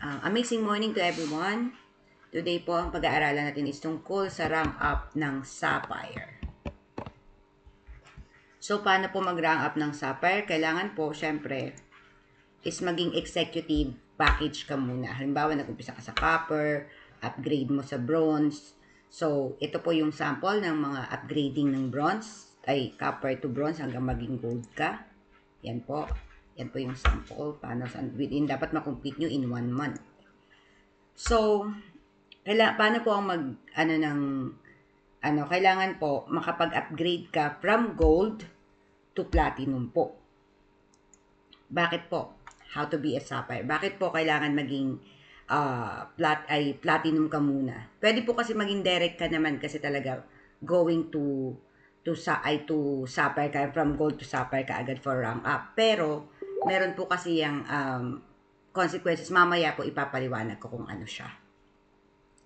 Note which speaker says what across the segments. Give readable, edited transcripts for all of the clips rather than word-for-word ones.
Speaker 1: Amazing morning to everyone. Today po ang pag-aaralan natin is tungkol sa rank up ng Sapphire. So, paano po mag-rank up ng Sapphire? Kailangan po, syempre, is maging executive package ka muna. Halimbawa, nag-umpisa ka sa copper, upgrade mo sa bronze. So, ito po yung sample ng mga upgrading ng bronze, ay copper to bronze hanggang maging gold ka. Yan po. Yan po yung sample. Paano, within, dapat makomplete nyo in 1 month. So, paano po ang kailangan po makapag-upgrade ka from gold to platinum po. Bakit po? How to be a sapphire. Bakit po kailangan maging platinum ka muna? Pwede po kasi maging direct ka naman kasi talaga going to sapphire ka, from gold to sapphire ka agad for rank up. Pero, meron po kasi yung consequences. Mamaya po ipapaliwanag ko kung ano siya.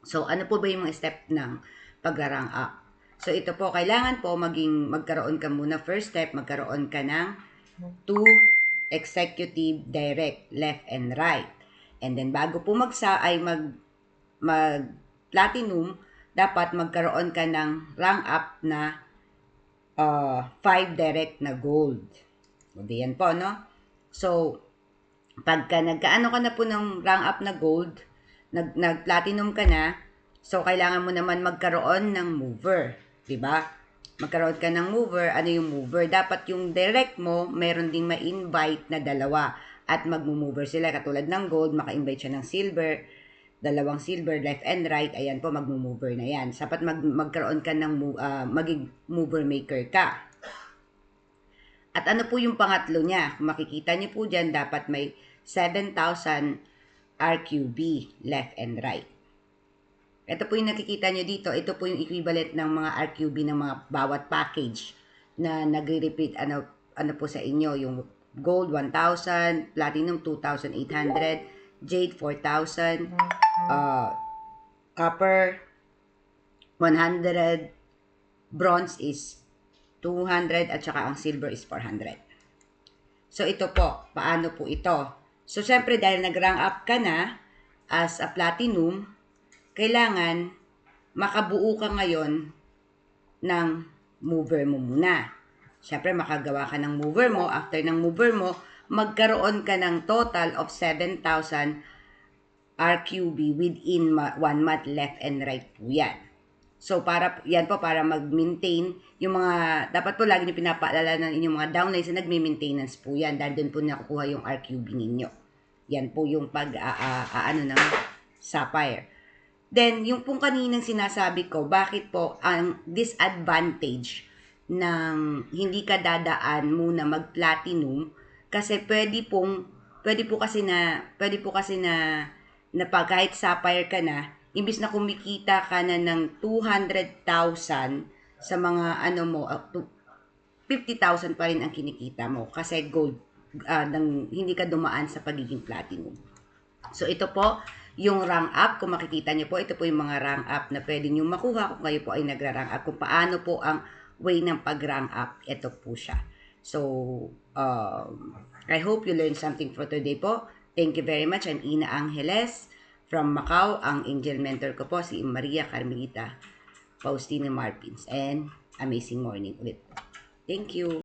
Speaker 1: So, ano po ba yung mga step ng pag-rank up? So, ito po, kailangan po magkaroon ka muna. First step, magkaroon ka ng 2 executive direct, left and right. And then, bago po mag-platinum, dapat magkaroon ka ng rank up na 5 direct na gold. O, diyan po, no? So, pagka nagkaano ka na po ng rank up na gold, nag-platinum ka na, so kailangan mo naman magkaroon ng mover, 'di ba? Magkaroon ka ng mover. Ano yung mover? Dapat yung direct mo, meron ding ma-invite na dalawa at magmo-mover sila katulad ng gold, maka-invite siya ng silver, dalawang silver left and right, ayan po magmo-mover na 'yan. Sapat magkaroon ka ng maging mover maker ka. At ano po yung pangatlo niya? Kung makikita niyo po diyan, dapat may 7,000 RQB left and right. Ito po yung nakikita nyo dito. Ito po yung equivalent ng mga RQB ng mga bawat package na nagre-repeat ano po sa inyo. Yung gold 1,000, platinum 2,800, jade 4,000, copper 100, bronze is 200, at saka ang silver is 400. So, ito po. Paano po ito? So, syempre, dahil nag-rank up ka na as a platinum, kailangan makabuo ka ngayon ng mover mo muna. Syempre, makagawa ka ng mover mo. After ng mover mo, magkaroon ka ng total of 7,000 RQB within 1 month left and right po yan. So, yan po, para mag-maintain yung mga, dapat po lagi nyo pinapaalala ng inyong mga downlines na nagme-maintenance po yan dahil doon po nakukuha yung RQB ninyo. Yan po yung ng sapphire. Then, yung pong kaninang sinasabi ko, bakit po ang disadvantage ng hindi ka dadaan muna mag-platinum, kasi pwede po kasi na pag kahit sapphire ka na, imbis na kumikita ka na ng 200,000 sa mga 50,000 pa rin ang kinikita mo kasi gold, hindi ka dumaan sa pagiging platinum. So, ito po yung rank up. Kung makikita nyo po, ito po yung mga rank up na pwede nyo makuha kung kayo po ay nagra-rank up. Kung paano po ang way ng pag-rank up, ito po siya. So, I hope you learned something for today po. Thank you very much. I'm Ina Angeles from Macau. Ang angel mentor ko po si Maria Carmelita Faustina Marpins. And amazing morning ulit po. Thank you.